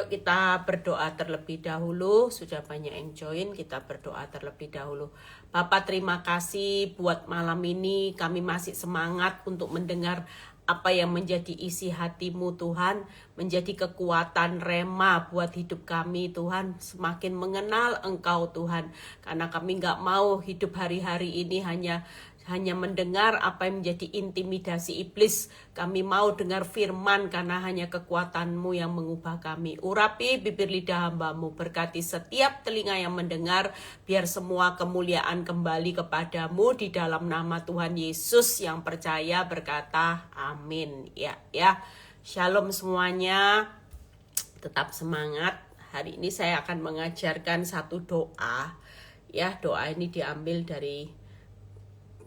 Yuk kita berdoa terlebih dahulu. Sudah banyak yang join, kita berdoa terlebih dahulu. Bapak, terima kasih buat malam ini. Kami masih semangat untuk mendengar apa yang menjadi isi hatimu Tuhan. Menjadi kekuatan rema buat hidup kami Tuhan. Semakin mengenal Engkau Tuhan. Karena kami gak mau hidup hari-hari ini hanya mendengar apa yang menjadi intimidasi iblis. Kami mau dengar firman karena hanya kekuatan-Mu yang mengubah kami. Urapi bibir lidah hamba-Mu, berkati setiap telinga yang mendengar, biar semua kemuliaan kembali kepadamu di dalam nama Tuhan Yesus yang percaya berkata amin. Ya. Shalom semuanya, tetap semangat. Hari ini saya akan mengajarkan satu doa. Ya, doa ini diambil dari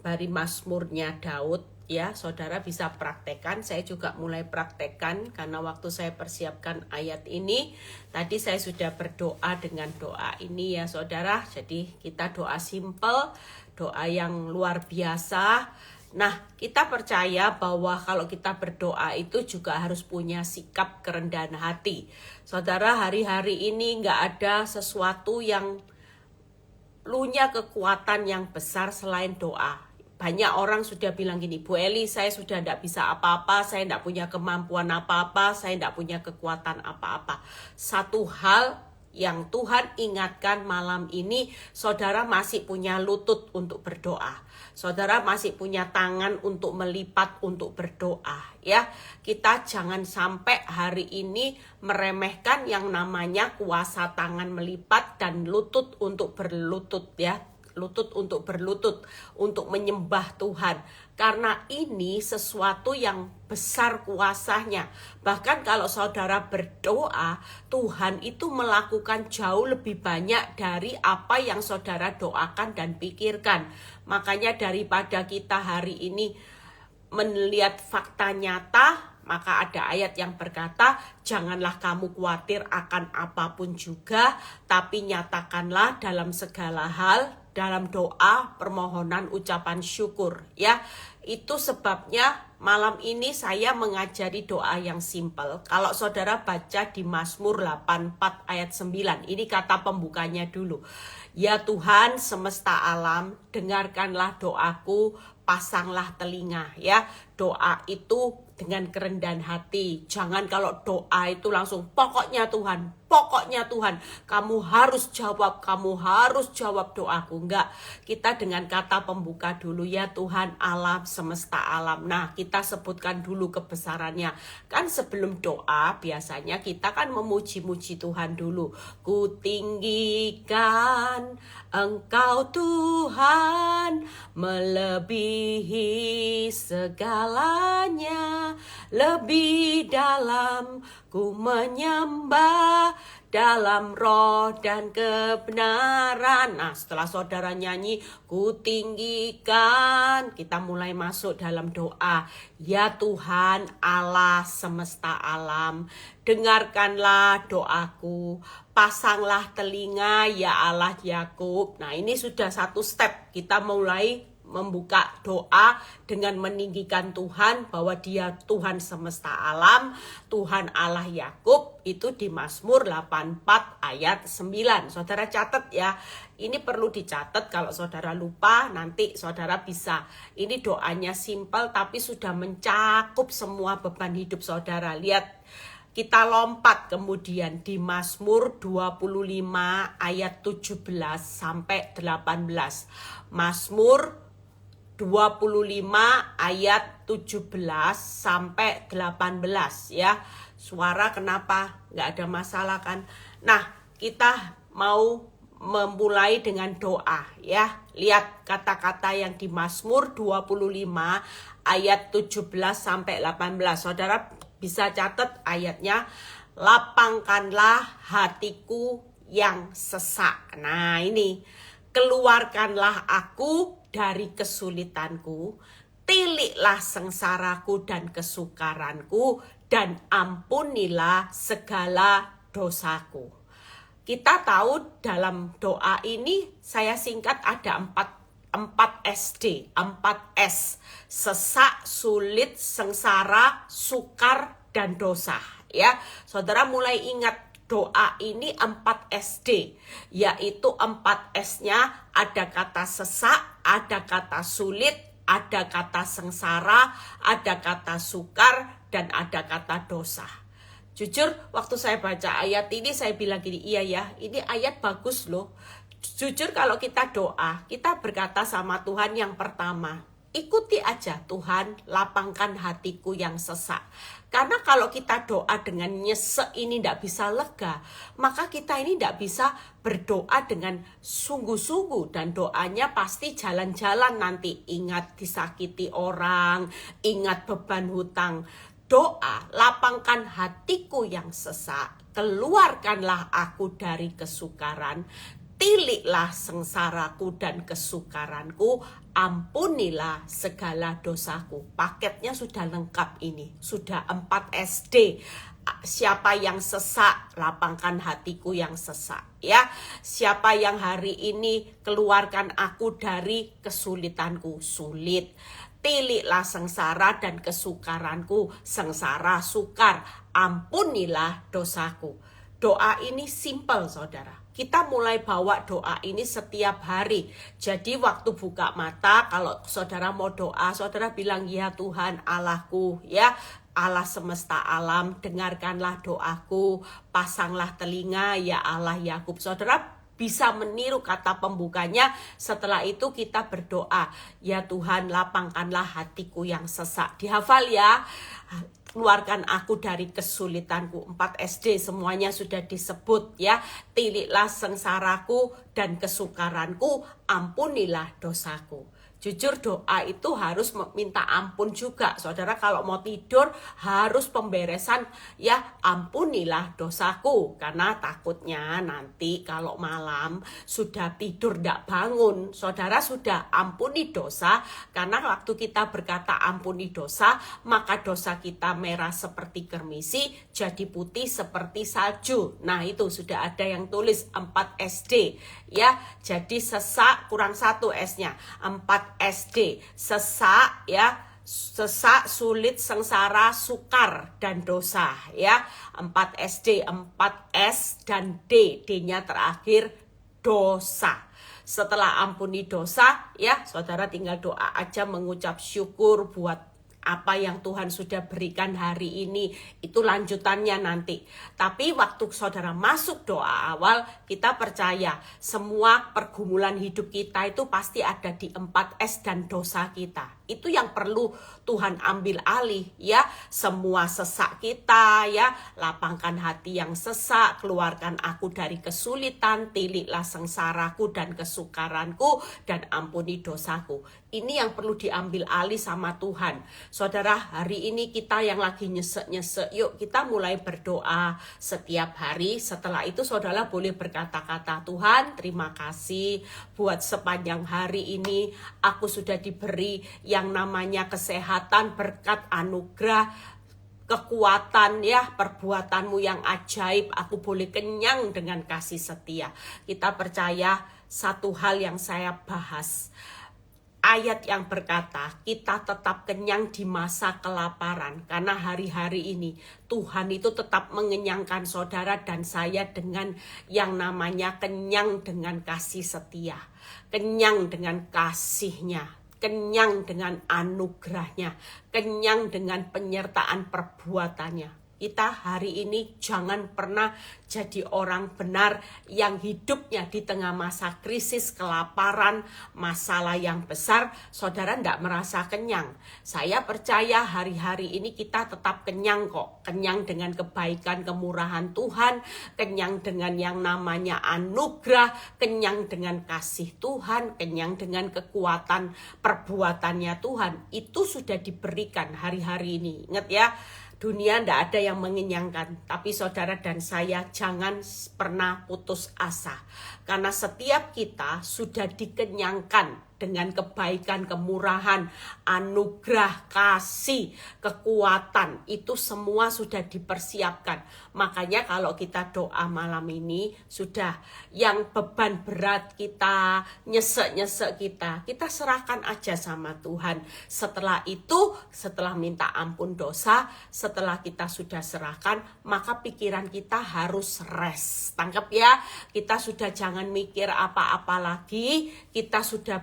Mazmurnya Daud, ya saudara bisa praktekkan. Saya juga mulai praktekkan karena waktu saya persiapkan ayat ini tadi saya sudah berdoa dengan doa ini ya saudara. Jadi kita doa simple, doa yang luar biasa. Nah, kita percaya bahwa kalau kita berdoa itu juga harus punya sikap kerendahan hati. Saudara, hari-hari ini nggak ada sesuatu yang punya kekuatan yang besar selain doa. Banyak orang sudah bilang gini, Bu Eli, saya sudah tidak bisa apa-apa, saya tidak punya kemampuan apa-apa, saya tidak punya kekuatan apa-apa. Satu hal yang Tuhan ingatkan malam ini, saudara masih punya lutut untuk berdoa. Saudara masih punya tangan untuk melipat, untuk berdoa. Ya, kita jangan sampai hari ini meremehkan yang namanya kuasa tangan melipat dan lutut untuk berlutut ya. Lutut untuk berlutut, untuk menyembah Tuhan. Karena ini sesuatu yang besar kuasanya. Bahkan kalau saudara berdoa, Tuhan itu melakukan jauh lebih banyak dari apa yang saudara doakan dan pikirkan. Makanya daripada kita hari ini melihat fakta nyata, maka ada ayat yang berkata, janganlah kamu khawatir akan apapun juga, tapi nyatakanlah dalam segala hal, dalam doa, permohonan, ucapan syukur. Ya, itu sebabnya malam ini saya mengajari doa yang simpel. Kalau saudara baca di Mazmur 84 ayat 9, ini kata pembukanya dulu. Ya Tuhan semesta alam, dengarkanlah doaku, pasanglah telinga ya. Doa itu dengan kerendahan hati. Jangan kalau doa itu langsung pokoknya Tuhan, kamu harus jawab doaku. Enggak, kita dengan kata pembuka dulu, ya Tuhan alam semesta alam. Nah, kita sebutkan dulu kebesarannya. Kan sebelum doa biasanya kita kan memuji-muji Tuhan dulu. Ku tinggikan Engkau Tuhan, melebihi segalanya, lebih dalam ku menyembah dalam roh dan kebenaran. Nah, setelah saudara nyanyi, ku tinggikan, kita mulai masuk dalam doa. Ya Tuhan Allah semesta alam, dengarkanlah doaku, pasanglah telinga ya Allah Yakub. Nah, ini sudah satu step, kita mulai membuka doa dengan meninggikan Tuhan, bahwa Dia Tuhan semesta alam, Tuhan Allah Yakub. Itu di Mazmur 84 ayat 9. Saudara catat ya. Ini perlu dicatat, kalau saudara lupa nanti saudara bisa. Ini doanya simpel tapi sudah mencakup semua beban hidup saudara. Lihat, kita lompat kemudian di Mazmur 25 ayat 17 sampai 18. Mazmur 25 ayat 17 sampai 18 ya. Suara kenapa? Nggak ada masalah kan? Nah, kita mau memulai dengan doa ya. Lihat kata-kata yang di Mazmur 25 ayat 17 sampai 18. Saudara bisa catat ayatnya. Lapangkanlah hatiku yang sesak. Nah, ini. Keluarkanlah aku dari kesulitanku, tiliklah sengsaraku dan kesukaranku, dan ampunilah segala dosaku. Kita tahu dalam doa ini, saya singkat ada 4 SD, 4 S. Sesak, sulit, sengsara, sukar, dan dosa. Ya, saudara mulai ingat doa ini 4 SD, yaitu 4 S-nya ada kata sesak, ada kata sulit, ada kata sengsara, ada kata sukar, dan ada kata dosa. Jujur, waktu saya baca ayat ini saya bilang gini, iya ya, ini ayat bagus loh. Jujur kalau kita doa, kita berkata sama Tuhan yang pertama, ikuti aja Tuhan, lapangkan hatiku yang sesak. Karena kalau kita doa dengan nyesek ini tidak bisa lega, maka kita ini tidak bisa berdoa dengan sungguh-sungguh. Dan doanya pasti jalan-jalan nanti. Ingat disakiti orang, ingat beban hutang. Doa, lapangkan hatiku yang sesak, keluarkanlah aku dari kesukaran. Tiliklah sengsaraku dan kesukaranku, ampunilah segala dosaku. Paketnya sudah lengkap ini, sudah 4 SD. Siapa yang sesak, lapangkan hatiku yang sesak. Ya, siapa yang hari ini keluarkan aku dari kesulitanku, sulit. Tiliklah sengsara dan kesukaranku, sengsara, sukar, ampunilah dosaku. Doa ini simple saudara. Kita mulai bawa doa ini setiap hari. Jadi waktu buka mata, kalau saudara mau doa, saudara bilang, ya Tuhan Allahku, ya Allah semesta alam, dengarkanlah doaku, pasanglah telinga, ya Allah Yakub. Saudara bisa meniru kata pembukanya. Setelah itu kita berdoa, ya Tuhan lapangkanlah hatiku yang sesak. Dihafal ya. Keluarkan aku dari kesulitanku. 4 SD semuanya sudah disebut ya. Tiliklah sengsaraku dan kesukaranku, ampunilah dosaku. Jujur doa itu harus minta ampun juga. Saudara kalau mau tidur harus pemberesan ya, ampunilah dosaku. Karena takutnya nanti kalau malam sudah tidur tidak bangun. Saudara sudah ampuni dosa. Karena waktu kita berkata ampuni dosa, maka dosa kita merah seperti kermisi, jadi putih seperti salju. Nah itu sudah ada yang tulis 4 SD ya. Jadi sesak kurang 1 S-nya, 4 SD, sesak ya, sesak, sulit, sengsara, sukar, dan dosa ya. 4 SD, 4 S dan D, D-nya terakhir dosa. Setelah ampuni dosa ya, saudara tinggal doa aja, mengucap syukur buat apa yang Tuhan sudah berikan hari ini. Itu lanjutannya nanti. Tapi waktu saudara masuk doa awal, kita percaya semua pergumulan hidup kita itu pasti ada di 4 S dan dosa kita. Itu yang perlu Tuhan ambil alih ya. Semua sesak kita ya, lapangkan hati yang sesak, keluarkan aku dari kesulitan, tiliklah sengsaraku dan kesukaranku, dan ampuni dosaku. Ini yang perlu diambil alih sama Tuhan. Saudara, hari ini kita yang lagi nyesek-nyesek, yuk kita mulai berdoa setiap hari. Setelah itu saudara boleh berkata-kata, Tuhan terima kasih buat sepanjang hari ini aku sudah diberi yang namanya kesehatan, berkat anugerah, kekuatan ya, perbuatanmu yang ajaib. Aku boleh kenyang dengan kasih setia. Kita percaya satu hal yang saya bahas, ayat yang berkata kita tetap kenyang di masa kelaparan. Karena hari-hari ini Tuhan itu tetap mengenyangkan saudara dan saya dengan yang namanya kenyang dengan kasih setia, kenyang dengan kasih-Nya, kenyang dengan anugerahnya, kenyang dengan penyertaan perbuatannya. Kita hari ini jangan pernah jadi orang benar yang hidupnya di tengah masa krisis, kelaparan, masalah yang besar, saudara tidak merasa kenyang. Saya percaya hari-hari ini kita tetap kenyang kok. Kenyang dengan kebaikan, kemurahan Tuhan, kenyang dengan yang namanya anugerah, kenyang dengan kasih Tuhan, kenyang dengan kekuatan perbuatannya Tuhan. Itu sudah diberikan hari-hari ini. Ingat ya, dunia tidak ada yang mengenyangkan, tapi saudara dan saya jangan pernah putus asa. Karena setiap kita sudah dikenyangkan dengan kebaikan, kemurahan, anugerah, kasih, kekuatan, itu semua sudah dipersiapkan. Makanya kalau kita doa malam ini, sudah yang beban berat kita, nyesek-nyesek kita serahkan aja sama Tuhan. Setelah itu, setelah minta ampun dosa, setelah kita sudah serahkan, maka pikiran kita harus rest. Tangkap ya, kita sudah jangan mikir apa-apa lagi, kita sudah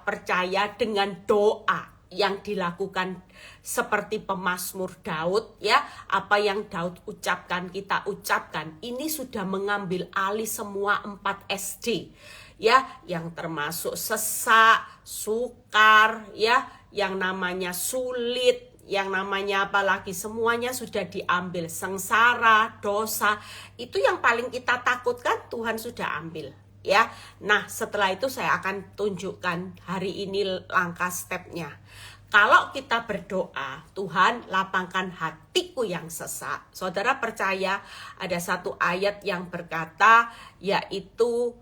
percaya dengan doa yang dilakukan seperti pemazmur Daud ya, apa yang Daud ucapkan kita ucapkan. Ini sudah mengambil alih semua 4 SD ya, yang termasuk sesak, sukar ya, yang namanya sulit, yang namanya apalagi, semuanya sudah diambil. Sengsara, dosa, itu yang paling kita takutkan Tuhan sudah ambil ya. Nah, setelah itu saya akan tunjukkan hari ini langkah stepnya. Kalau kita berdoa, Tuhan lapangkan hatiku yang sesak. Saudara percaya ada satu ayat yang berkata, yaitu,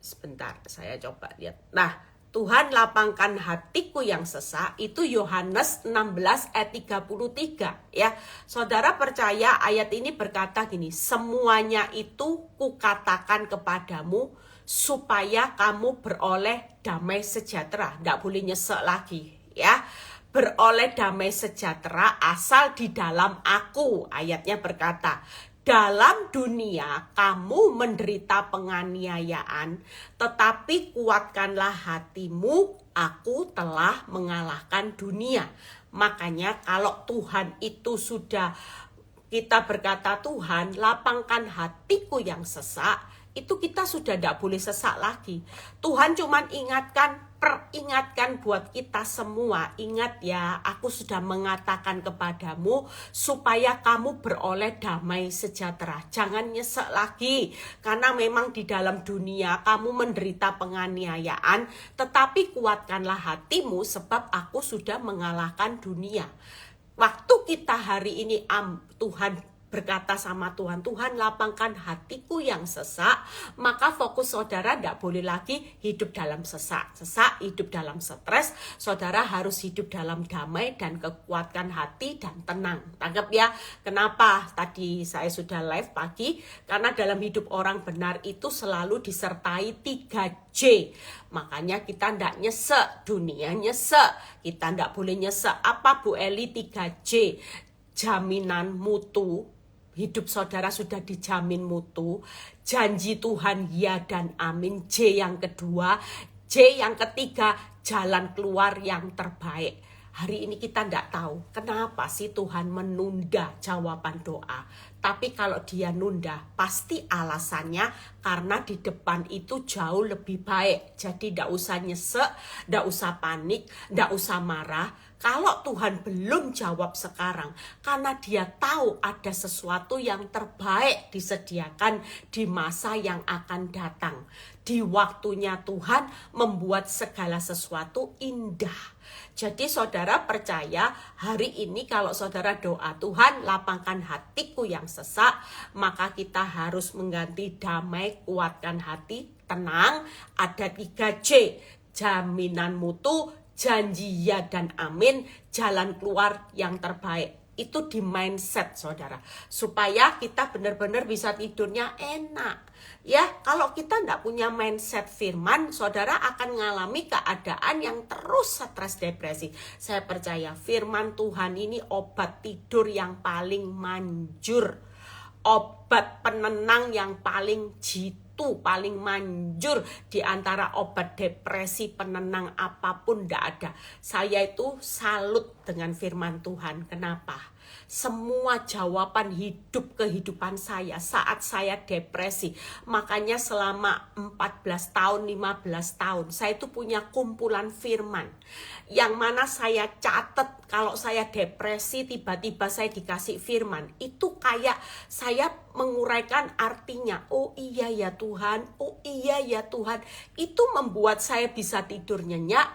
sebentar saya coba lihat. Nah, Tuhan lapangkan hatiku yang sesak, itu Yohanes 16 ayat 33 ya. Saudara percaya ayat ini berkata gini, semuanya itu kukatakan kepadamu supaya kamu beroleh damai sejahtera. Nggak boleh nyesek lagi ya. Beroleh damai sejahtera asal di dalam aku. Ayatnya berkata, dalam dunia kamu menderita penganiayaan, tetapi kuatkanlah hatimu, aku telah mengalahkan dunia. Makanya kalau Tuhan itu sudah, kita berkata Tuhan lapangkan hatiku yang sesak, itu kita sudah tidak boleh sesak lagi. Tuhan cuman peringatkan buat kita semua. Ingat ya, aku sudah mengatakan kepadamu supaya kamu beroleh damai sejahtera. Jangan nyesek lagi, karena memang di dalam dunia kamu menderita penganiayaan, tetapi kuatkanlah hatimu sebab aku sudah mengalahkan dunia. Waktu kita hari ini Tuhan berkata sama Tuhan, Tuhan lapangkan hatiku yang sesak, maka fokus saudara tidak boleh lagi hidup dalam sesak, hidup dalam stres. Saudara harus hidup dalam damai dan kekuatan hati dan tenang. Tangkap ya, kenapa tadi saya sudah live pagi? Karena dalam hidup orang benar itu selalu disertai 3J. Makanya kita tidak nyesek, dunia nyesek, kita tidak boleh nyesek. Apa Bu Eli 3J? Jaminan mutu. Hidup saudara sudah dijamin mutu. Janji Tuhan ya dan amin. J yang kedua. J yang ketiga, jalan keluar yang terbaik. Hari ini kita tidak tahu kenapa sih Tuhan menunda jawaban doa. Tapi kalau dia nunda, pasti alasannya karena di depan itu jauh lebih baik. Jadi tidak usah nyesek, tidak usah panik, tidak usah marah. Kalau Tuhan belum jawab sekarang, karena dia tahu ada sesuatu yang terbaik disediakan di masa yang akan datang. Di waktunya Tuhan membuat segala sesuatu indah. Jadi saudara percaya hari ini kalau saudara doa, Tuhan lapangkan hatiku yang sesak, maka kita harus mengganti damai, kuatkan hati, tenang. Ada 3J, jaminan mutu, janji ya dan amin, jalan keluar yang terbaik. Itu di mindset saudara, supaya kita benar-benar bisa tidurnya enak. Ya, kalau kita tidak punya mindset firman, saudara akan mengalami keadaan yang terus stres depresi. Saya percaya firman Tuhan ini obat tidur yang paling manjur, obat penenang yang paling jitu, paling manjur di antara obat depresi, penenang apapun tidak ada. Saya itu salut dengan firman Tuhan. Kenapa? Semua jawaban hidup kehidupan saya saat saya depresi. Makanya selama 14 tahun, 15 tahun saya itu punya kumpulan firman yang mana saya catat. Kalau saya depresi tiba-tiba saya dikasih firman, itu kayak saya menguraikan artinya. Oh iya ya Tuhan, oh iya ya Tuhan. Itu membuat saya bisa tidur nyenyak,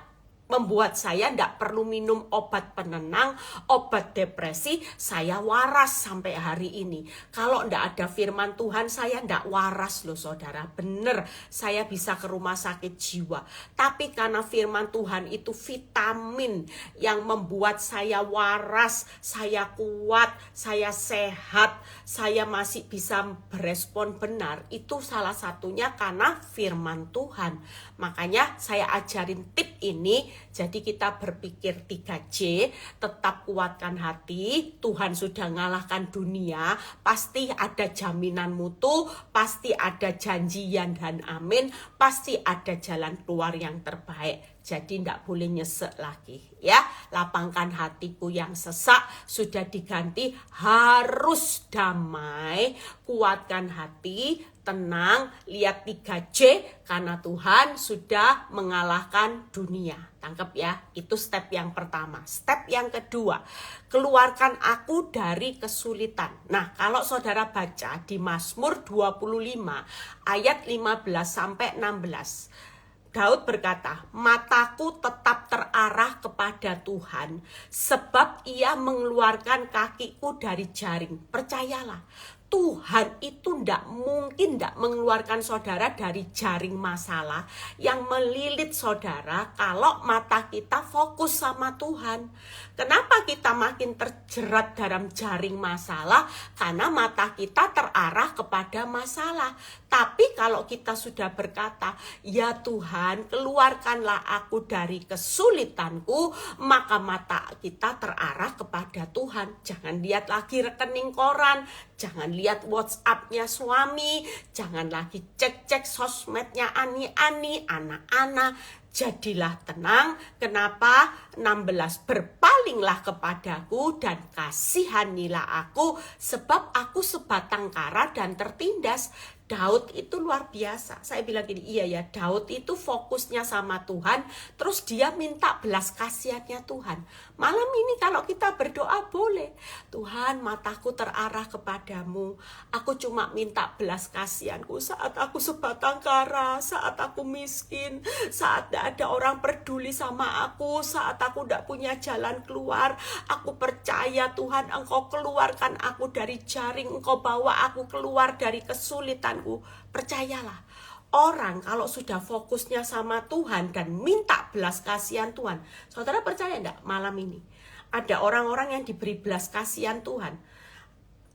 membuat saya tidak perlu minum obat penenang, obat depresi. Saya waras sampai hari ini. Kalau tidak ada firman Tuhan, saya tidak waras loh saudara. Bener, saya bisa ke rumah sakit jiwa. Tapi karena firman Tuhan itu vitamin yang membuat saya waras, saya kuat, saya sehat, saya masih bisa berespon benar. Itu salah satunya karena firman Tuhan. Makanya saya ajarin tip ini. Jadi kita berpikir 3J, tetap kuatkan hati. Tuhan sudah ngalahkan dunia, pasti ada jaminan mutu, pasti ada janjian dan amin, pasti ada jalan keluar yang terbaik. Jadi tidak boleh nyesek lagi ya. Lapangkan hatiku yang sesak, sudah diganti harus damai. Kuatkan hati, tenang, lihat 3J, karena Tuhan sudah mengalahkan dunia. Tangkap ya, itu step yang pertama. Step yang kedua, keluarkan aku dari kesulitan. Nah, kalau saudara baca di Mazmur 25 ayat 15 sampai 16. Daud berkata, mataku tetap terarah kepada Tuhan, sebab ia mengeluarkan kakiku dari jaring. Percayalah, Tuhan itu tidak mungkin tidak mengeluarkan saudara dari jaring masalah yang melilit saudara kalau mata kita fokus sama Tuhan. Kenapa kita makin terjerat dalam jaring masalah? Karena mata kita terarah kepada masalah. Tapi kalau kita sudah berkata, ya Tuhan, keluarkanlah aku dari kesulitanku, maka mata kita terarah kepada Tuhan. Jangan lihat lagi rekening koran, jangan lihat WhatsApp-nya suami, jangan lagi cek-cek sosmednya ani-ani, anak-anak. Jadilah tenang. Kenapa? 16, berpalinglah kepadaku dan kasihanilah aku, sebab aku sebatang kara dan tertindas. Daud itu luar biasa. Saya bilang gini, iya ya, Daud itu fokusnya sama Tuhan, terus dia minta belas kasihannya Tuhan. Malam ini kalau kita berdoa boleh, Tuhan, mataku terarah kepadamu, aku cuma minta belas kasihanku saat aku sebatang kara, saat aku miskin, saat tidak ada orang peduli sama aku, saat aku tidak punya jalan keluar. Aku percaya Tuhan, Engkau keluarkan aku dari jaring, Engkau bawa aku keluar dari kesulitan. Percayalah, orang kalau sudah fokusnya sama Tuhan dan minta belas kasihan Tuhan, saudara percaya enggak, malam ini ada orang-orang yang diberi belas kasihan Tuhan.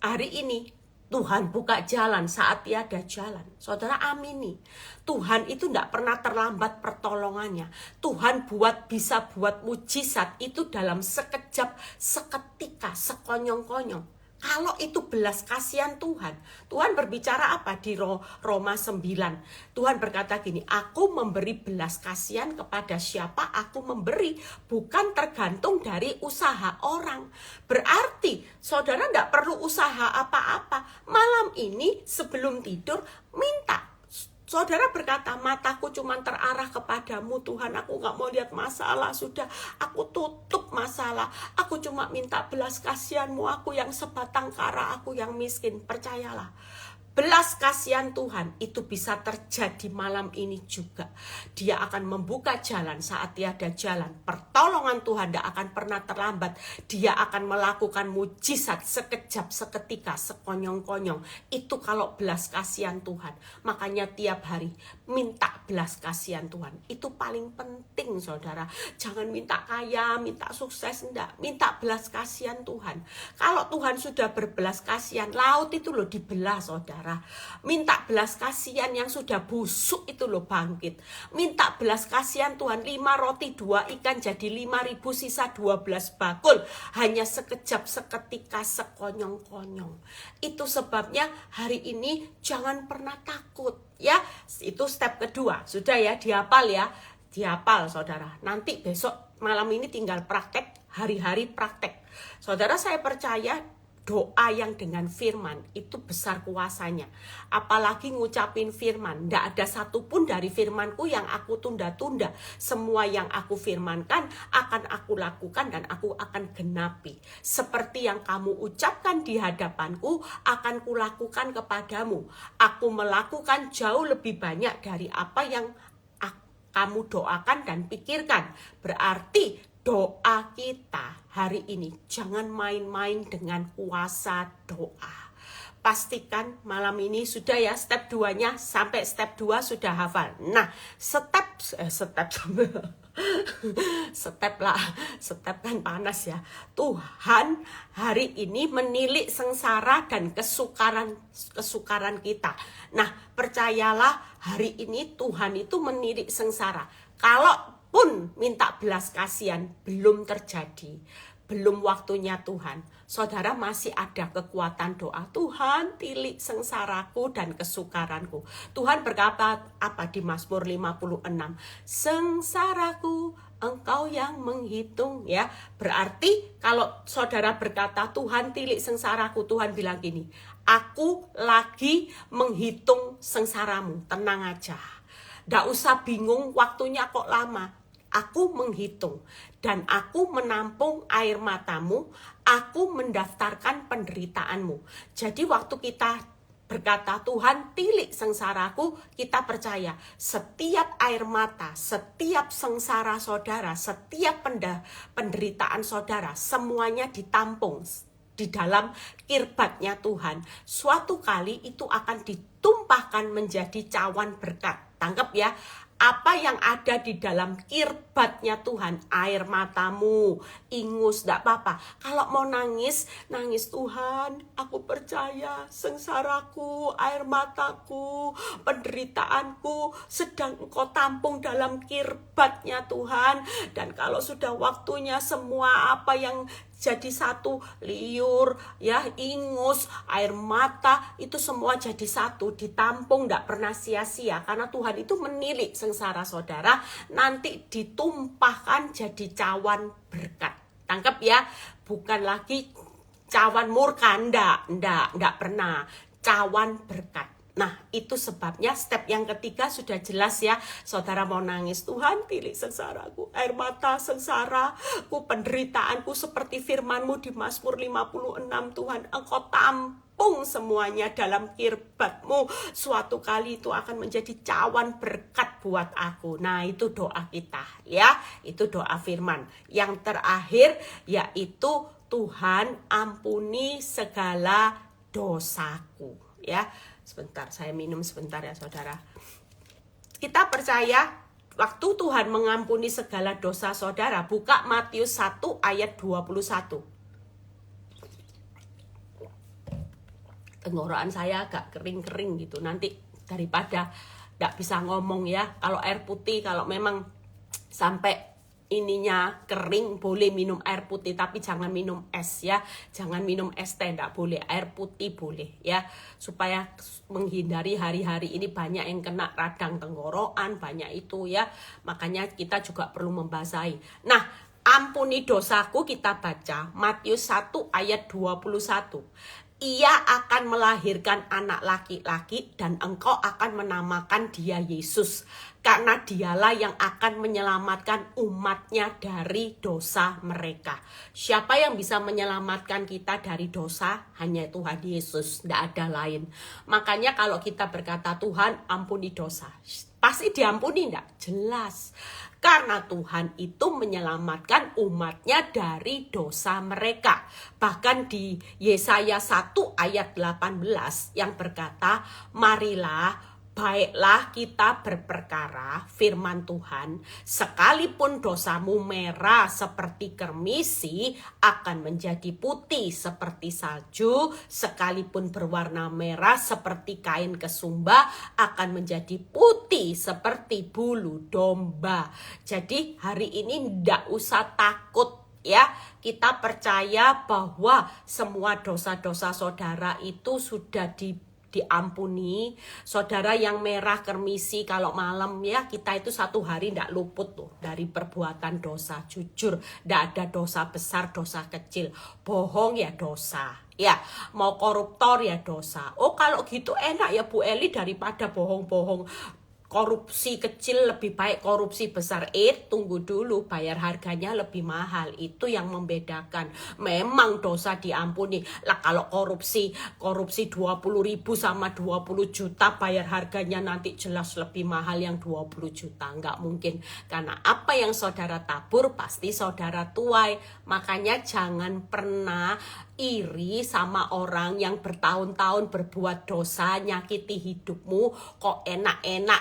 Hari ini Tuhan buka jalan saat tiada jalan. Saudara amini, Tuhan itu enggak pernah terlambat pertolongannya. Tuhan bisa buat mujizat itu dalam sekejap, seketika, sekonyong-konyong. Kalau itu belas kasihan Tuhan, Tuhan berbicara apa di Roma 9? Tuhan berkata gini, aku memberi belas kasihan kepada siapa aku memberi, bukan tergantung dari usaha orang. Berarti saudara tidak perlu usaha apa-apa. Malam ini sebelum tidur minta. Saudara berkata, mataku cuma terarah kepadamu Tuhan, aku gak mau lihat masalah, sudah aku tutup masalah, aku cuma minta belas kasihanmu, aku yang sebatang kara, aku yang miskin. Percayalah, belas kasihan Tuhan itu bisa terjadi malam ini juga. Dia akan membuka jalan saat tiada jalan. Pertolongan Tuhan tidak akan pernah terlambat. Dia akan melakukan mujizat sekejap, seketika, sekonyong-konyong. Itu kalau belas kasihan Tuhan. Makanya tiap hari minta belas kasihan Tuhan. Itu paling penting saudara. Jangan minta kaya, minta sukses, enggak. Minta belas kasihan Tuhan. Kalau Tuhan sudah berbelas kasihan, laut itu loh dibelah saudara. Minta belas kasihan yang sudah busuk itu loh bangkit. Minta belas kasihan Tuhan, 5 roti 2 ikan jadi 5.000, sisa 12 bakul. Hanya sekejap, seketika, sekonyong-konyong. Itu sebabnya hari ini jangan pernah takut ya. Itu step kedua. Sudah ya, dihafal ya. Dihafal saudara. Nanti besok malam ini tinggal praktek, hari-hari praktek. Saudara, saya percaya doa yang dengan firman itu besar kuasanya. Apalagi ngucapin firman. Tidak ada satupun dari firmanku yang aku tunda-tunda. Semua yang aku firmankan akan aku lakukan dan aku akan genapi. Seperti yang kamu ucapkan di hadapanku, akan kulakukan kepadamu. Aku melakukan jauh lebih banyak dari apa yang kamu doakan dan pikirkan. Berarti doa kita hari ini jangan main-main dengan kuasa doa. Pastikan malam ini sudah ya step 2-nya, sampai step 2 sudah hafal. Nah, step kan panas ya. Tuhan hari ini menilik sengsara dan kesukaran kita. Nah, percayalah hari ini Tuhan itu menilik sengsara. Kalaupun minta belas kasihan belum terjadi, belum waktunya Tuhan, saudara masih ada kekuatan doa. Tuhan, tilik sengsaraku dan kesukaranku. Tuhan berkata apa di Mazmur 56? Sengsaraku Engkau yang menghitung, ya. Berarti kalau saudara berkata Tuhan tilik sengsaraku, Tuhan bilang gini, aku lagi menghitung sengsaramu. Tenang aja, gak usah bingung waktunya kok lama. Aku menghitung dan aku menampung air matamu, aku mendaftarkan penderitaanmu. Jadi waktu kita berkata Tuhan tilik sengsaraku, kita percaya setiap air mata, setiap sengsara saudara, setiap penderitaan saudara, semuanya ditampung di dalam kirbatnya Tuhan. Suatu kali itu akan ditumpahkan menjadi cawan berkat. Tangkap ya. Apa yang ada di dalam kirbatnya Tuhan, air matamu, ingus, gak apa-apa. Kalau mau nangis, nangis Tuhan, aku percaya sengsaraku, air mataku, penderitaanku sedang Engkau tampung dalam kirbatnya Tuhan. Dan kalau sudah waktunya semua apa yang jadi satu, liur, ya, ingus, air mata, itu semua jadi satu, ditampung, gak pernah sia-sia. Karena Tuhan itu menilik sengsara saudara, nanti ditumpahkan jadi cawan berkat. Tangkap ya, bukan lagi cawan murka, enggak pernah, cawan berkat. Nah, itu sebabnya step yang ketiga sudah jelas ya. Saudara mau nangis, Tuhan tilik sengsaraku, air mata sengsaraku, penderitaanku seperti firman-Mu di Mazmur 56. Tuhan, Engkau tampung semuanya dalam kirbat-Mu. Suatu kali itu akan menjadi cawan berkat buat aku. Nah, itu doa kita ya. Itu doa firman. Yang terakhir yaitu Tuhan ampuni segala dosaku ya. Sebentar, saya minum sebentar ya saudara. Kita percaya waktu Tuhan mengampuni segala dosa saudara, buka Matius 1 ayat 21. Tenggorokan saya agak kering-kering gitu, nanti daripada gak bisa ngomong ya. Kalau air putih, kalau memang sampai ininya kering boleh minum air putih, tapi jangan minum es ya, jangan minum es teh, enggak boleh, air putih boleh ya, supaya menghindari hari-hari ini banyak yang kena radang tenggorokan, banyak itu ya, makanya kita juga perlu membasahi. Nah, ampuni dosaku kita baca Matius 1 ayat 21. Ia akan melahirkan anak laki-laki dan engkau akan menamakan dia Yesus. Karena dialah yang akan menyelamatkan umatnya dari dosa mereka. Siapa yang bisa menyelamatkan kita dari dosa? Hanya Tuhan Yesus, tidak ada lain. Makanya kalau kita berkata Tuhan ampuni dosa, pasti diampuni enggak? Jelas. Karena Tuhan itu menyelamatkan umatnya dari dosa mereka. Bahkan di Yesaya 1 ayat 18 yang berkata, marilah, baiklah kita berperkara, firman Tuhan, sekalipun dosamu merah seperti kermisi, akan menjadi putih seperti salju, sekalipun berwarna merah seperti kain kesumba, akan menjadi putih seperti bulu domba. Jadi hari ini ndak usah takut ya, kita percaya bahwa semua dosa-dosa saudara itu sudah diampuni. Saudara yang merah kermisi, kalau malam ya, kita itu satu hari ndak luput tuh dari perbuatan dosa. Jujur, ndak ada dosa besar, dosa kecil. Bohong ya dosa, ya, mau koruptor ya dosa. Oh kalau gitu enak ya Bu Eli, daripada bohong-bohong korupsi kecil lebih baik korupsi besar. Tunggu dulu, bayar harganya lebih mahal. Itu yang membedakan. Memang dosa diampuni lah. Kalau korupsi 20.000 sama 20 juta, bayar harganya nanti jelas lebih mahal yang 20 juta. Nggak mungkin, karena apa yang saudara tabur pasti saudara tuai. Makanya jangan pernah iri sama orang yang bertahun-tahun berbuat dosa, nyakiti hidupmu, kok enak-enak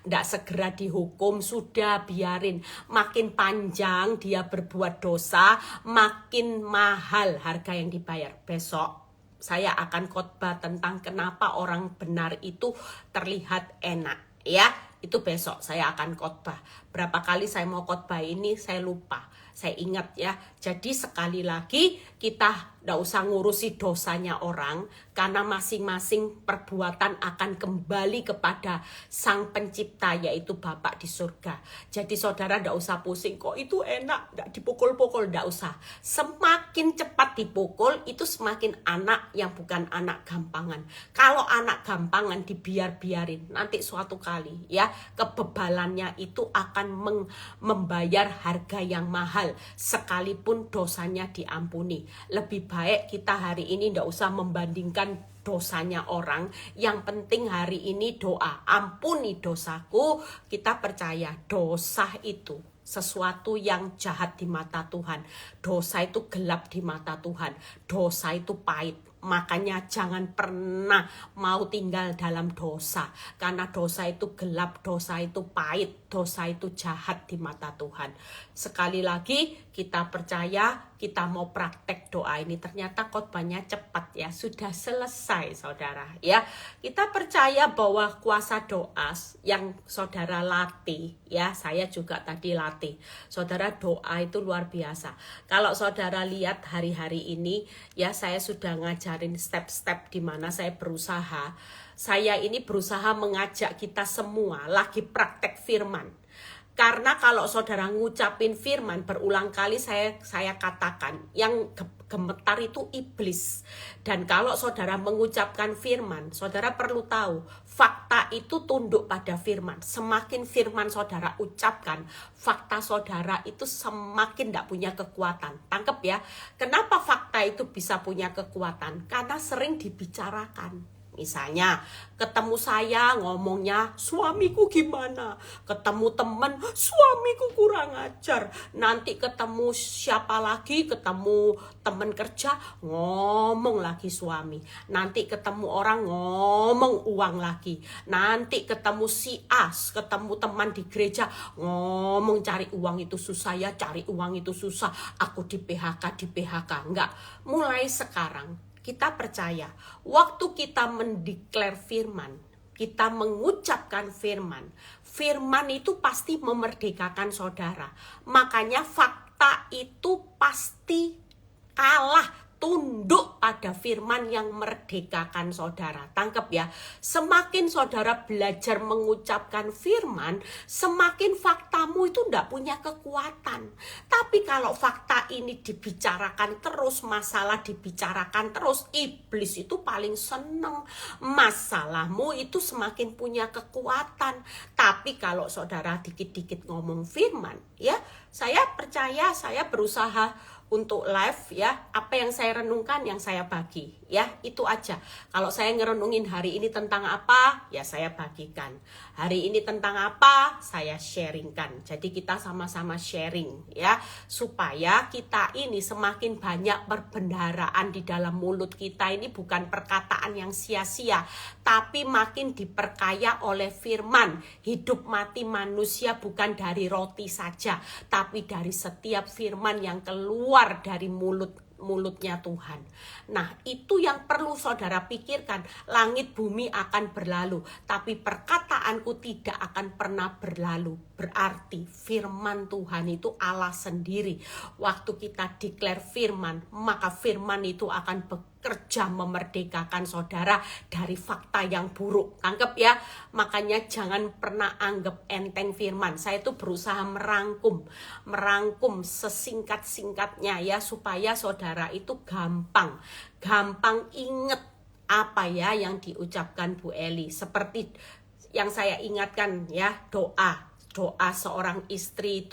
ndak segera dihukum. Sudah, biarin. Makin panjang dia berbuat dosa, makin mahal harga yang dibayar. Besok saya akan khotbah tentang kenapa orang benar itu terlihat enak, ya. Itu besok saya akan khotbah. Berapa kali saya mau khotbah ini saya lupa. Saya ingat ya. Jadi sekali lagi kita nggak usah ngurusi dosanya orang, karena masing-masing perbuatan akan kembali kepada Sang Pencipta, yaitu Bapa di surga. Jadi saudara nggak usah pusing, kok itu enak, nggak dipukul-pukul, nggak usah. Semakin cepat dipukul, itu semakin anak yang bukan anak gampangan. Kalau anak gampangan dibiar-biarin, nanti suatu kali ya kebebalannya itu akan membayar harga yang mahal, sekalipun dosanya diampuni. Lebih baik kita hari ini ndak usah membandingkan dosanya orang. Yang penting hari ini doa, ampuni dosaku. Kita percaya dosa itu sesuatu yang jahat di mata Tuhan. Dosa itu gelap di mata Tuhan. Dosa itu pahit. Makanya jangan pernah mau tinggal dalam dosa, karena dosa itu gelap, dosa itu pahit, dosa itu jahat di mata Tuhan. Sekali lagi kita percaya, kita mau praktek doa ini. Ternyata khotbahnya cepat ya, sudah selesai saudara ya. Kita percaya bahwa kuasa doa yang saudara latih ya, saya juga tadi latih. Saudara, doa itu luar biasa. Kalau saudara lihat hari-hari ini ya, saya sudah ngajarin step-step di mana saya berusaha. Saya ini berusaha mengajak kita semua lagi praktek firman. Karena kalau saudara ngucapin firman, berulang kali saya katakan, yang gemetar itu iblis. Dan kalau saudara mengucapkan firman, saudara perlu tahu, fakta itu tunduk pada firman. Semakin firman saudara ucapkan, fakta saudara itu semakin tidak punya kekuatan. Tangkep ya, kenapa fakta itu bisa punya kekuatan? Karena sering dibicarakan. Misalnya ketemu saya ngomongnya suamiku gimana, ketemu temen suamiku kurang ajar, nanti ketemu siapa lagi, ketemu temen kerja ngomong lagi suami, nanti ketemu orang ngomong uang lagi, nanti ketemu si As, ketemu teman di gereja ngomong cari uang itu susah ya, cari uang itu susah, aku di PHK. Enggak, mulai sekarang kita percaya, waktu kita mendeklar firman, kita mengucapkan firman, firman itu pasti memerdekakan saudara. Makanya fakta itu pasti kalah, tunduk pada firman yang merdekakan saudara. Tangkep ya, semakin saudara belajar mengucapkan firman, semakin faktamu itu tidak punya kekuatan. Tapi kalau fakta ini dibicarakan terus, masalah dibicarakan terus, iblis itu paling seneng. Masalahmu itu semakin punya kekuatan. Tapi kalau saudara dikit-dikit ngomong firman, ya saya percaya, saya berusaha untuk live ya, apa yang saya renungkan, yang saya bagi ya, itu aja. Kalau saya ngerenungin hari ini tentang apa, ya saya bagikan. Hari ini tentang apa, saya sharingkan. Jadi kita sama-sama sharing ya, supaya kita ini semakin banyak perbendaharaan di dalam mulut kita. Ini bukan perkataan yang sia-sia, tapi makin diperkaya oleh firman. Hidup mati manusia bukan dari roti saja, tapi dari setiap firman yang keluar dari mulutnya Tuhan. Nah, itu yang perlu saudara pikirkan. Langit bumi akan berlalu, tapi perkataanku tidak akan pernah berlalu. Berarti firman Tuhan itu Allah sendiri. Waktu kita declare firman, maka firman itu akan bekerja memerdekakan saudara dari fakta yang buruk. Tangkep ya? Makanya jangan pernah anggap enteng firman. Saya itu berusaha merangkum sesingkat-singkatnya ya, supaya saudara itu gampang inget apa ya yang diucapkan Bu Eli. Seperti yang saya ingatkan ya, doa seorang istri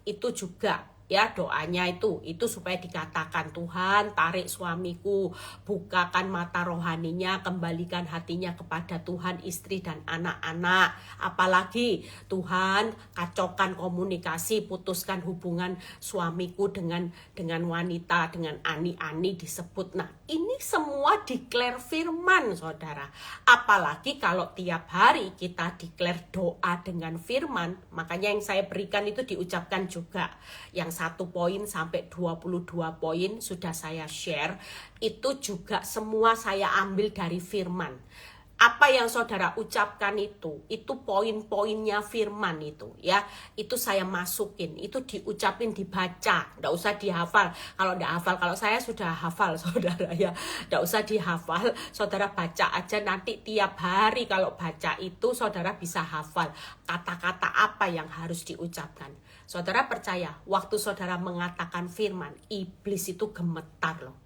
itu juga ya, doanya itu supaya dikatakan, Tuhan tarik suamiku, bukakan mata rohaninya, kembalikan hatinya kepada Tuhan, istri dan anak-anak. Apalagi Tuhan kacaukan komunikasi, putuskan hubungan suamiku dengan wanita, dengan ani-ani disebut. Nah, ini semua declare firman, saudara. Apalagi kalau tiap hari kita declare doa dengan firman, makanya yang saya berikan itu diucapkan juga. Yang 1 poin sampai 22 poin sudah saya share, itu juga semua saya ambil dari firman. Apa yang saudara ucapkan itu poin-poinnya firman itu ya, itu saya masukin, itu diucapin, dibaca, nggak usah dihafal. Kalau nggak hafal, kalau saya sudah hafal saudara ya, nggak usah dihafal, saudara baca aja, nanti tiap hari kalau baca itu saudara bisa hafal kata-kata apa yang harus diucapkan. Saudara percaya, waktu saudara mengatakan firman, iblis itu gemetar loh.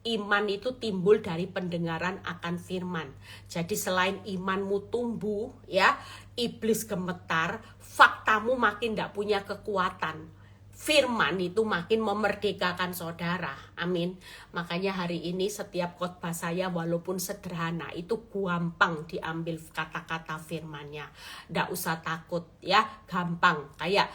Iman itu timbul dari pendengaran akan firman. Jadi selain imanmu tumbuh ya, iblis gemetar, faktamu makin tidak punya kekuatan. Firman itu makin memerdekakan saudara. Amin. Makanya hari ini setiap khotbah saya walaupun sederhana itu gampang diambil kata-kata firmannya. Tidak usah takut ya, gampang. Kayak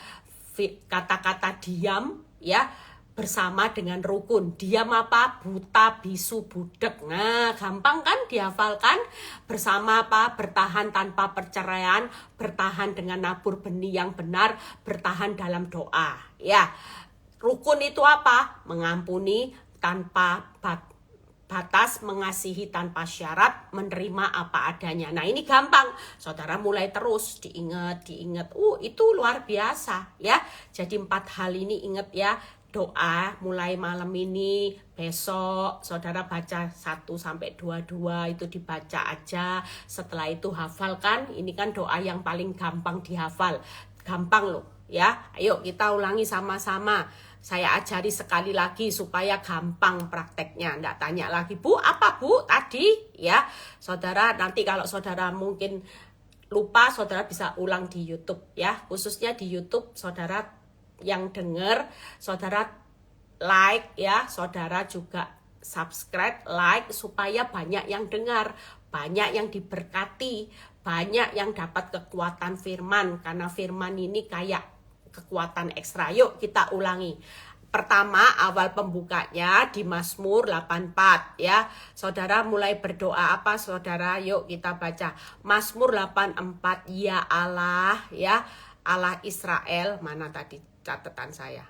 kata-kata diam ya, bersama dengan rukun. Diam apa? Buta, bisu, budek. Nah, gampang kan dihafalkan? Bersama apa? Bertahan tanpa perceraian, bertahan dengan nabur benih yang benar, bertahan dalam doa. Ya, rukun itu apa? Mengampuni tanpa batas, mengasihi tanpa syarat, menerima apa adanya. Nah, ini gampang. Saudara mulai terus diingat. Itu luar biasa ya. Jadi 4 hal ini ingat ya. Doa mulai malam ini, besok saudara baca 1 sampai 22 itu dibaca aja. Setelah itu hafalkan. Ini kan doa yang paling gampang dihafal. Gampang loh ya. Ayo kita ulangi sama-sama. Saya ajari sekali lagi supaya gampang prakteknya. Nggak tanya lagi, Bu, apa Bu tadi? Ya, saudara nanti kalau saudara mungkin lupa, saudara bisa ulang di YouTube ya. Khususnya di YouTube, saudara yang dengar, saudara like ya, saudara juga subscribe, like, supaya banyak yang dengar, banyak yang diberkati, banyak yang dapat kekuatan firman, karena firman ini kayak kekuatan ekstra. Yuk kita ulangi. Pertama, awal pembukanya di Mazmur 84 ya. Saudara mulai berdoa apa saudara? Yuk kita baca Mazmur 84. Ya Allah ya, Allah Israel. Mana tadi catatan saya?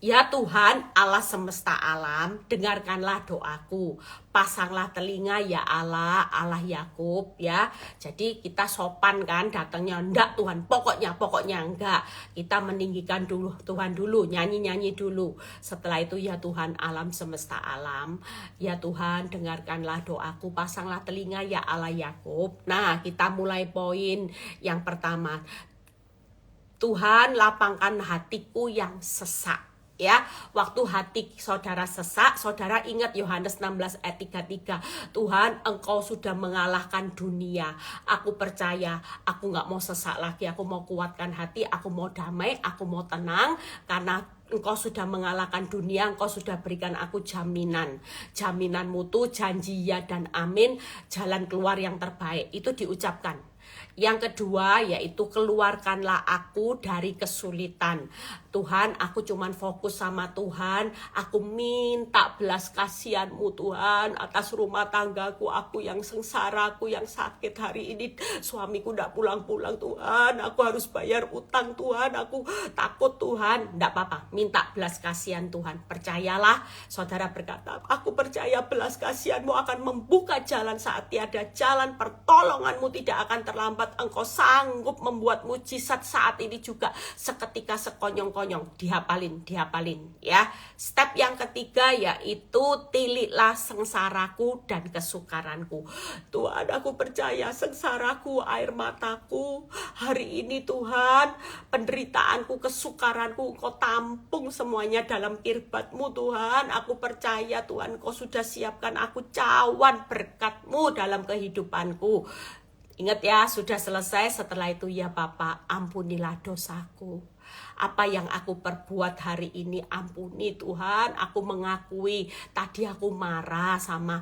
Ya Tuhan Allah semesta alam, dengarkanlah doaku. Pasanglah telinga ya Allah, Allah Yakub ya. Jadi kita sopan kan datangnya, enggak Tuhan, pokoknya enggak. Kita meninggikan dulu Tuhan dulu, nyanyi dulu. Setelah itu ya Tuhan alam semesta alam, ya Tuhan dengarkanlah doaku, pasanglah telinga ya Allah Yakub. Nah, kita mulai poin yang pertama. Tuhan lapangkan hatiku yang sesak. Ya, waktu hati saudara sesak, saudara ingat Yohanes 16 ayat 33. Tuhan, Engkau sudah mengalahkan dunia. Aku percaya, aku gak mau sesak lagi. Aku mau kuatkan hati, aku mau damai, aku mau tenang. Karena Engkau sudah mengalahkan dunia, Engkau sudah berikan aku jaminan. Jaminan mutu, janji ya dan amin, jalan keluar yang terbaik. Itu diucapkan. Yang kedua yaitu keluarkanlah aku dari kesulitan. Tuhan, aku cuman fokus sama Tuhan. Aku minta belas kasihan-Mu Tuhan atas rumah tanggaku. Aku yang sengsara, aku yang sakit hari ini. Suamiku gak pulang-pulang Tuhan. Aku harus bayar utang Tuhan. Aku takut Tuhan. Gak apa-apa, minta belas kasihan Tuhan. Percayalah, saudara berkata, aku percaya belas kasihan-Mu akan membuka jalan saat tiada jalan. Pertolongan-Mu tidak akan terlambat. Engkau sanggup membuat mujizat saat ini juga. Seketika sekonyong-konyong. Dihafalin ya. Step yang ketiga yaitu tilitlah sengsaraku dan kesukaranku. Tuhan, aku percaya sengsaraku, air mataku hari ini Tuhan, penderitaanku, kesukaranku Engkau tampung semuanya dalam kirbat-Mu Tuhan. Aku percaya Tuhan, Engkau sudah siapkan aku cawan berkat-Mu dalam kehidupanku. Ingat ya, sudah selesai. Setelah itu, ya Bapa, ampunilah dosaku. Apa yang aku perbuat hari ini, ampuni Tuhan. Aku mengakui tadi aku marah sama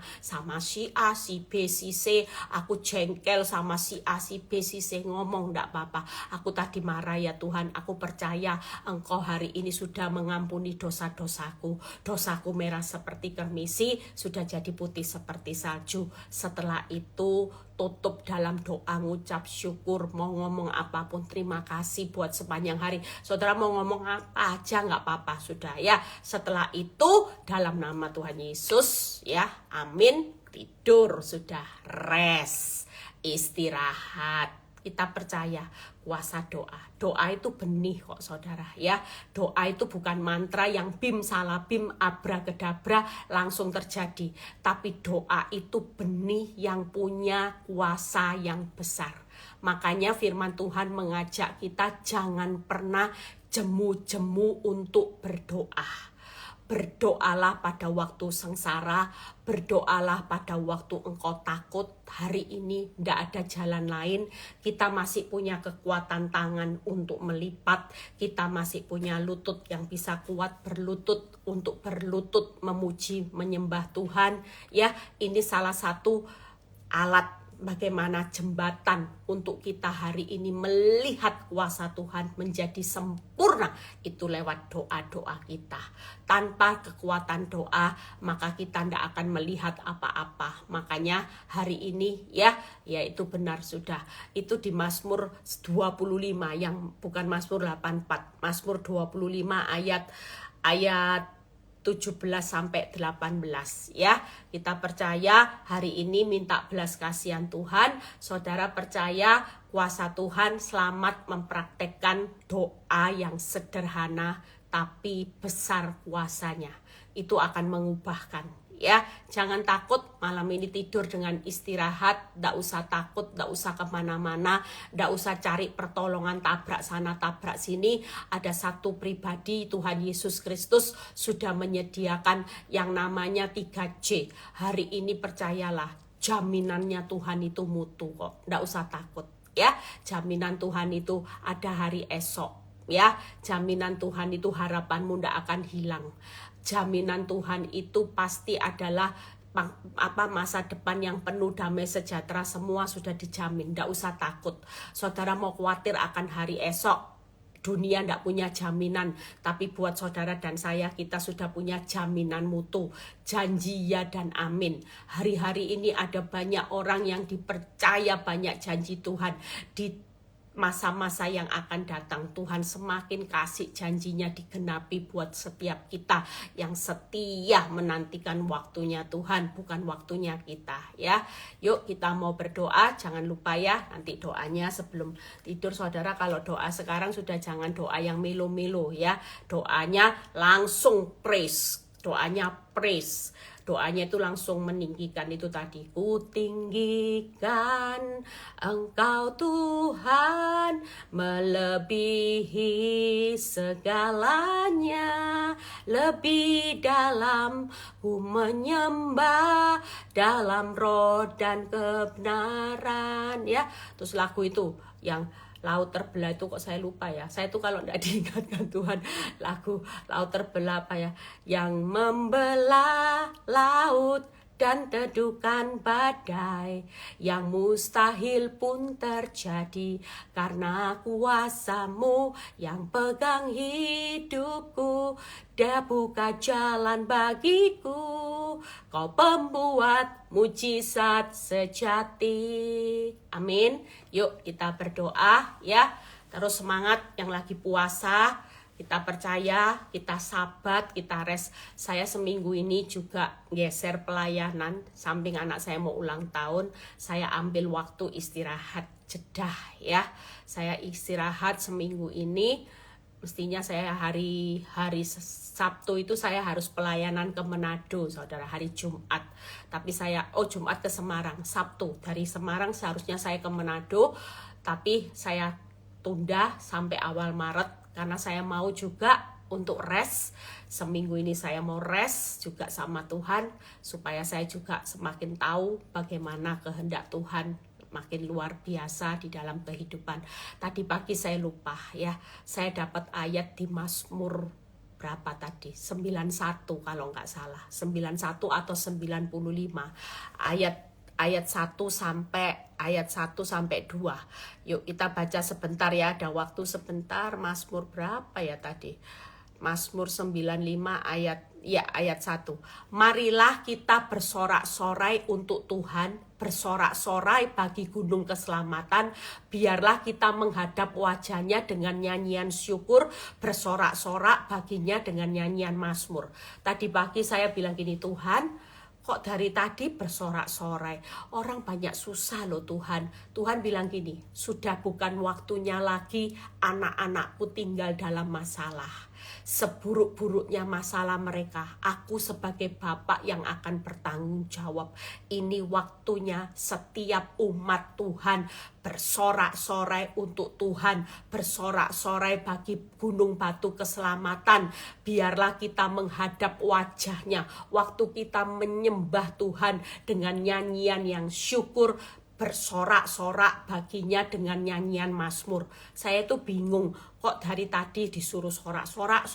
si A, si B, si C. Aku jengkel sama si A, si B, si C. Ngomong enggak apa-apa. Aku tadi marah ya Tuhan. Aku percaya Engkau hari ini sudah mengampuni dosa-dosaku. Dosaku merah seperti kermisi, sudah jadi putih seperti salju. Setelah itu tutup dalam doa, ngucap syukur, mau ngomong apapun, terima kasih buat sepanjang hari. Saudara mau ngomong apa aja nggak apa-apa, sudah ya. Setelah itu dalam nama Tuhan Yesus ya, amin. Tidur, sudah rest, istirahat. Kita percaya kuasa doa. Doa itu benih kok saudara ya. Doa itu bukan mantra yang bim salah bim abrakadabra langsung terjadi. Tapi doa itu benih yang punya kuasa yang besar. Makanya firman Tuhan mengajak kita jangan pernah jemu-jemu untuk berdoa. Berdoalah pada waktu sengsara, berdoalah pada waktu engkau takut. Hari ini tidak ada jalan lain. Kita masih punya kekuatan tangan untuk melipat. Kita masih punya lutut yang bisa kuat berlutut untuk berlutut memuji, menyembah Tuhan. Ya, ini salah satu alat bagaimana jembatan untuk kita hari ini melihat kuasa Tuhan menjadi sempurna. Itu lewat doa-doa kita. Tanpa kekuatan doa, maka kita tidak akan melihat apa-apa. Makanya hari ini ya itu benar sudah. Itu di Mazmur 25 yang bukan Mazmur 84. Mazmur 25 ayat 17 sampai 18 ya. Kita percaya hari ini minta belas kasihan Tuhan. Saudara percaya kuasa Tuhan selamat mempraktekkan doa yang sederhana tapi besar kuasanya. Itu akan mengubahkan ya. Jangan takut malam ini tidur dengan istirahat. Nggak usah takut, nggak usah kemana-mana, nggak usah cari pertolongan tabrak sana tabrak sini. Ada satu pribadi, Tuhan Yesus Kristus sudah menyediakan yang namanya 3J. Hari ini percayalah, jaminannya Tuhan itu mutu kok. Nggak usah takut ya. Jaminan Tuhan itu ada hari esok ya. Jaminan Tuhan itu harapanmu nggak akan hilang. Jaminan Tuhan itu pasti adalah masa depan yang penuh damai sejahtera. Semua sudah dijamin, tidak usah takut. Saudara mau khawatir akan hari esok, dunia tidak punya jaminan. Tapi buat saudara dan saya, kita sudah punya jaminan mutu, janji ya dan amin. Hari-hari ini ada banyak orang yang dipercaya banyak janji Tuhan. Di masa-masa yang akan datang, Tuhan semakin kasih janjinya digenapi buat setiap kita yang setia menantikan waktunya Tuhan, bukan waktunya kita ya. Yuk kita mau berdoa, jangan lupa ya nanti doanya sebelum tidur. Saudara kalau doa sekarang sudah jangan doa yang melo-melo ya. Doanya langsung praise, doanya praise. Doanya itu langsung meninggikan itu tadi. Ku tinggikan Engkau Tuhan melebihi segalanya. Lebih dalam ku menyembah dalam roh dan kebenaran ya. Terus lagu itu yang laut terbelah itu kok saya lupa ya. Saya itu kalau tidak diingatkan Tuhan lagu laut terbelah apa ya, yang membelah laut dan teduhkan badai, yang mustahil pun terjadi karena kuasa-Mu yang pegang hidupku. Dia buka jalan bagiku, Kau pembuat mujizat sejati. Amin. Yuk kita berdoa ya. Terus semangat yang lagi puasa. Kita percaya, kita sabat, kita rest. Saya seminggu ini juga geser pelayanan. Samping anak saya mau ulang tahun, saya ambil waktu istirahat jedah ya. Saya istirahat seminggu ini. Mestinya saya hari Sabtu itu saya harus pelayanan ke Manado, saudara, hari Jumat. Tapi saya, Jumat ke Semarang, Sabtu. Dari Semarang seharusnya saya ke Manado, tapi saya tunda sampai awal Maret. Karena saya mau juga untuk rest. Seminggu ini saya mau rest juga sama Tuhan. Supaya saya juga semakin tahu bagaimana kehendak Tuhan makin luar biasa di dalam kehidupan. Tadi pagi saya lupa ya, saya dapat ayat di Mazmur berapa tadi? 91 kalau nggak salah. 91 atau 95. Ayat 1 sampai 2. Yuk kita baca sebentar ya, ada waktu sebentar. Mazmur berapa ya tadi? Mazmur 95 ayat 1. Marilah kita bersorak-sorai untuk Tuhan, bersorak-sorai bagi gunung keselamatan. Biarlah kita menghadap wajahnya dengan nyanyian syukur, bersorak-sorak baginya dengan nyanyian mazmur. Tadi pagi saya bilang gini, Tuhan, kok dari tadi bersorak-sorai? Orang banyak susah loh Tuhan. Tuhan bilang gini, sudah bukan waktunya lagi anak-anakku tinggal dalam masalah. Seburuk-buruknya masalah mereka, aku sebagai bapak yang akan bertanggung jawab. Ini waktunya setiap umat Tuhan bersorak-sorai untuk Tuhan, bersorak-sorai bagi gunung batu keselamatan. Biarlah kita menghadap wajahnya waktu kita menyembah Tuhan dengan nyanyian yang syukur, bersorak-sorak baginya dengan nyanyian mazmur. Saya tuh bingung, kok dari tadi disuruh sorak-sorak,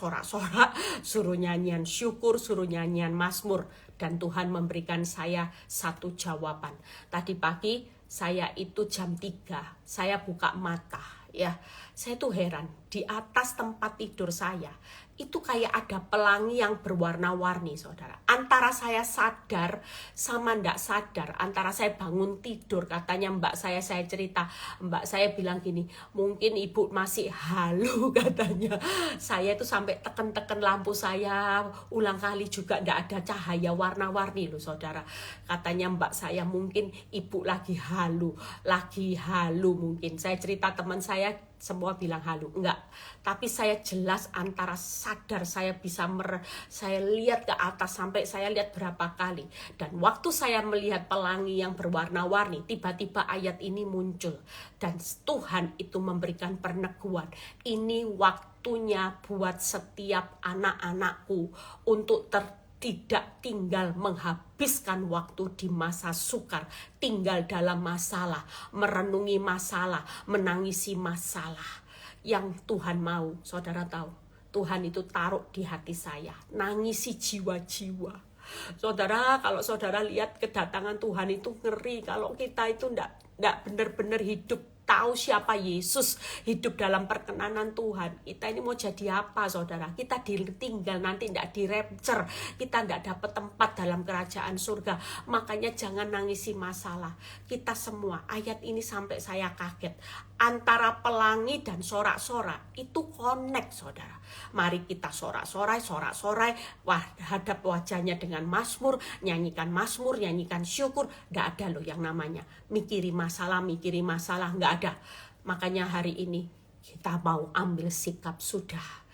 suruh nyanyian syukur, suruh nyanyian mazmur. Dan Tuhan memberikan saya satu jawaban. Tadi pagi saya itu jam 3, saya buka mata ya. Saya tuh heran, di atas tempat tidur saya itu kayak ada pelangi yang berwarna-warni, saudara. Antara saya sadar sama ndak sadar, antara saya bangun tidur, katanya mbak saya cerita, mbak saya bilang gini, mungkin ibu masih halu katanya. Saya itu sampai tekan-tekan lampu saya, ulang kali juga ndak ada cahaya warna-warni loh saudara. Katanya mbak saya, mungkin ibu lagi halu mungkin. Saya cerita teman saya, semua bilang halu, enggak. Tapi saya jelas antara sadar, saya bisa saya lihat ke atas sampai saya lihat berapa kali. Dan waktu saya melihat pelangi yang berwarna-warni, tiba-tiba ayat ini muncul. Dan Tuhan itu memberikan perneguan. Ini waktunya buat setiap anak-anakku untuk tidak tinggal menghabiskan waktu di masa sukar, tinggal dalam masalah, merenungi masalah, menangisi masalah. Yang Tuhan mau, saudara tahu, Tuhan itu taruh di hati saya, nangisi jiwa-jiwa. Saudara, kalau saudara lihat kedatangan Tuhan itu ngeri, kalau kita itu enggak benar-benar hidup tahu siapa Yesus, hidup dalam perkenanan Tuhan, kita ini mau jadi apa saudara? Kita ditinggal nanti, tidak di-rapture, kita tidak dapat tempat dalam kerajaan surga. Makanya jangan nangisi masalah. Kita semua, ayat ini sampai saya kaget, antara pelangi dan sorak-sorak itu connect saudara. Mari kita sorak-sorai, hadap wajahnya dengan mazmur, nyanyikan syukur. Tidak ada loh yang namanya mikiri masalah, nggak ada. Makanya hari ini kita mau ambil sikap, sudah.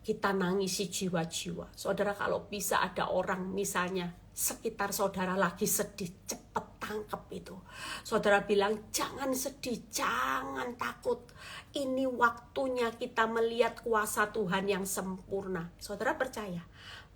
Kita nangisi jiwa-jiwa. Saudara, kalau bisa ada orang misalnya sekitar saudara lagi sedih, cepat tangkap itu. Saudara bilang, jangan sedih, jangan takut. Ini waktunya kita melihat kuasa Tuhan yang sempurna. Saudara percaya,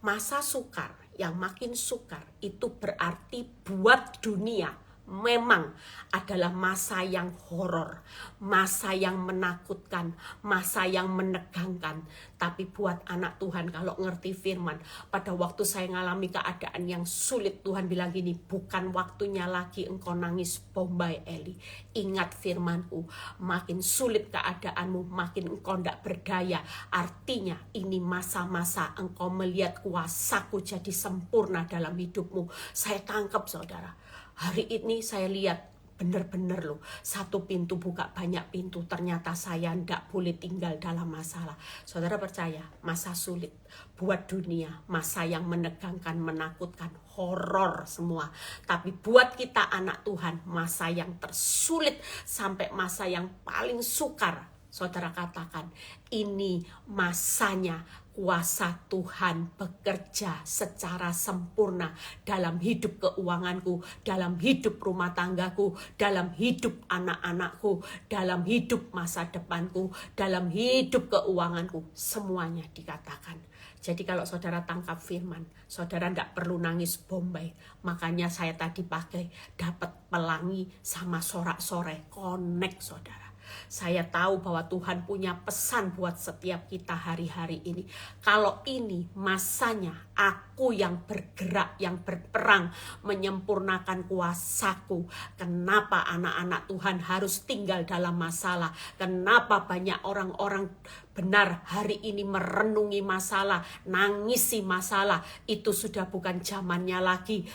masa sukar, yang makin sukar itu berarti buat dunia memang adalah masa yang horor, masa yang menakutkan, masa yang menegangkan. Tapi buat anak Tuhan, kalau ngerti firman, pada waktu saya ngalami keadaan yang sulit, Tuhan bilang gini, bukan waktunya lagi engkau nangis Bombay Eli. Ingat firmanku, makin sulit keadaanmu, makin engkau tidak berdaya. Artinya ini masa-masa engkau melihat kuasaku jadi sempurna dalam hidupmu. Saya tangkap saudara. Hari ini saya lihat benar-benar loh, satu pintu buka banyak pintu. Ternyata saya tidak boleh tinggal dalam masalah. Saudara percaya, masa sulit buat dunia, masa yang menegangkan, menakutkan, horor semua. Tapi buat kita anak Tuhan, masa yang tersulit sampai masa yang paling sukar. Saudara katakan, ini masanya kuasa Tuhan bekerja secara sempurna dalam hidup keuanganku, dalam hidup rumah tanggaku, dalam hidup anak-anakku, dalam hidup masa depanku, dalam hidup keuanganku. Semuanya dikatakan. Jadi kalau saudara tangkap firman, saudara tidak perlu nangis Bombay. Makanya saya tadi pakai dapat pelangi sama sorak-sore, connect saudara. Saya tahu bahwa Tuhan punya pesan buat setiap kita hari-hari ini. Kalau ini masanya aku yang bergerak, yang berperang, menyempurnakan kuasaku. Kenapa anak-anak Tuhan harus tinggal dalam masalah? Kenapa banyak orang-orang benar hari ini merenungi masalah, nangisi masalah? Itu sudah bukan zamannya lagi.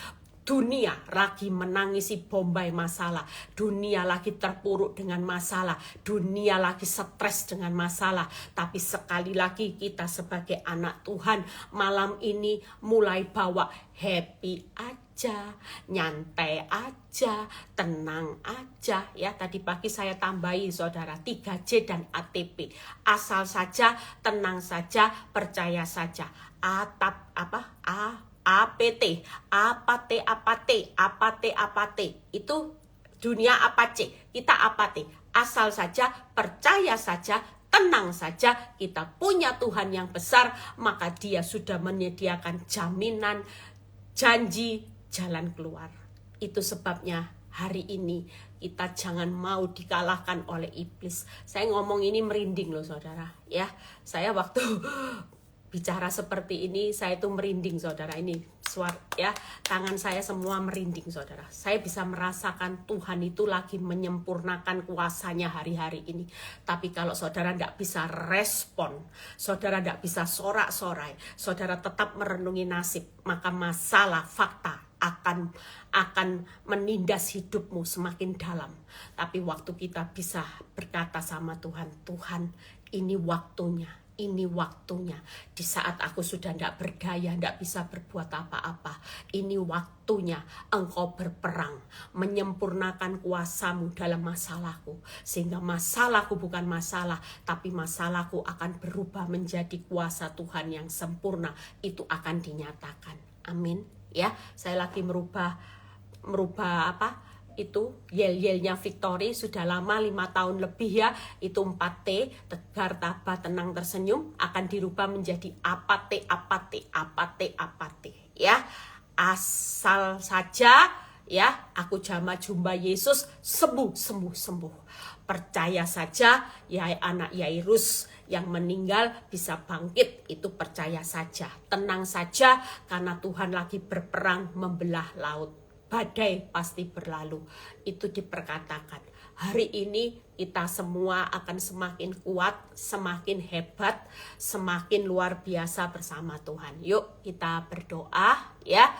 Dunia lagi menangisi Bombay masalah. Dunia lagi terpuruk dengan masalah. Dunia lagi stres dengan masalah. Tapi sekali lagi kita sebagai anak Tuhan malam ini mulai bawa happy aja, nyantai aja, tenang aja. Ya, tadi pagi saya tambahi saudara 3J dan ATP. Asal saja, tenang saja, percaya saja. APT, APT, itu dunia apa C, kita APT, asal saja, percaya saja, tenang saja, kita punya Tuhan yang besar, maka dia sudah menyediakan jaminan, janji, jalan keluar. Itu sebabnya hari ini kita jangan mau dikalahkan oleh iblis. Saya ngomong ini merinding loh saudara, ya. Saya waktu bicara seperti ini, saya itu merinding saudara, ini suara ya, tangan saya semua merinding saudara. Saya bisa merasakan Tuhan itu lagi menyempurnakan kuasanya hari-hari ini. Tapi kalau saudara tidak bisa respon, saudara tidak bisa sorak-sorai, saudara tetap merenungi nasib, maka masalah fakta akan menindas hidupmu semakin dalam. Tapi waktu kita bisa berkata sama Tuhan, Tuhan ini waktunya. Ini waktunya, di saat aku sudah tidak berdaya, tidak bisa berbuat apa-apa. Ini waktunya engkau berperang, menyempurnakan kuasamu dalam masalahku. Sehingga masalahku bukan masalah, tapi masalahku akan berubah menjadi kuasa Tuhan yang sempurna. Itu akan dinyatakan. Amin. Ya, saya lagi merubah itu yel-yelnya Victory sudah lama 5 tahun lebih ya, itu 4T, tegar, tabah, tenang, tersenyum, akan dirubah menjadi apate ya. Asal saja ya, aku jama jumpa Yesus, sembuh. Percaya saja ya, anak Yairus yang meninggal bisa bangkit, itu percaya saja. Tenang saja karena Tuhan lagi berperang membelah laut. Badai pasti berlalu, itu diperkatakan. Hari ini kita semua akan semakin kuat, semakin hebat, semakin luar biasa bersama Tuhan. Yuk kita berdoa ya.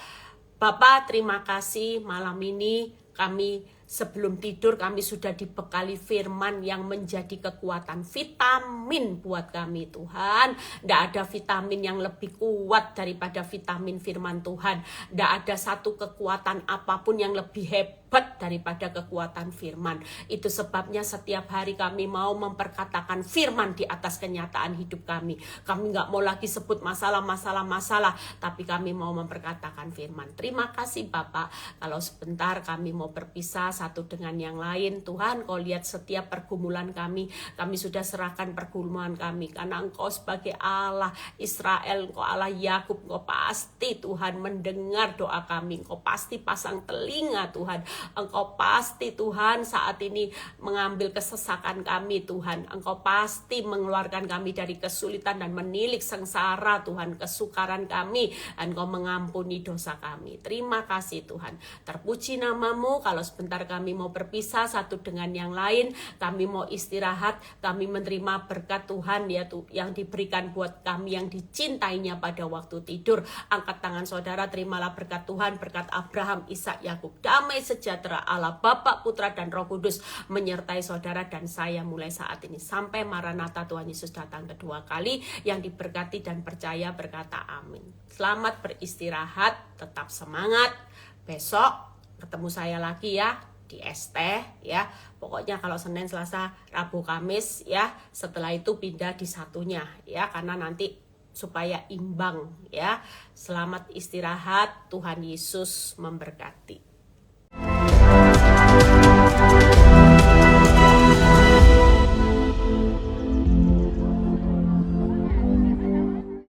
Bapak, terima kasih malam ini kami sebelum tidur kami sudah dibekali firman yang menjadi kekuatan, vitamin buat kami Tuhan. Tidak ada vitamin yang lebih kuat daripada vitamin firman Tuhan. Tidak ada satu kekuatan apapun yang lebih hebat daripada kekuatan firman. Itu sebabnya setiap hari kami mau memperkatakan firman di atas kenyataan hidup kami. Kami nggak mau lagi sebut masalah, tapi kami mau memperkatakan firman. Terima kasih Bapak. Kalau sebentar kami mau berpisah satu dengan yang lain, Tuhan kau lihat setiap pergumulan kami sudah serahkan pergumulan kami, karena Engkau sebagai Allah Israel, Engkau Allah Yakub, Engkau pasti Tuhan mendengar doa kami, Engkau pasti pasang telinga Tuhan, Engkau pasti Tuhan saat ini mengambil kesesakan kami Tuhan, Engkau pasti mengeluarkan kami dari kesulitan dan menilik sengsara Tuhan, kesukaran kami, dan Engkau mengampuni dosa kami. Terima kasih Tuhan, terpuji namamu. Kalau sebentar kami mau berpisah satu dengan yang lain, kami mau istirahat, kami menerima berkat Tuhan ya yang diberikan buat kami yang dicintainya pada waktu tidur. Angkat tangan saudara, terimalah berkat Tuhan, berkat Abraham, Ishak, Yakub, damai sejahtera Allah Bapa, Putra dan Roh Kudus menyertai saudara dan saya mulai saat ini sampai Maranatha Tuhan Yesus datang kedua kali. Yang diberkati dan percaya berkata amin. Selamat beristirahat, tetap semangat. Besok ketemu saya lagi ya di ST ya. Pokoknya kalau Senin, Selasa, Rabu, Kamis ya. Setelah itu pindah di satunya ya, karena nanti supaya imbang ya. Selamat istirahat, Tuhan Yesus memberkati.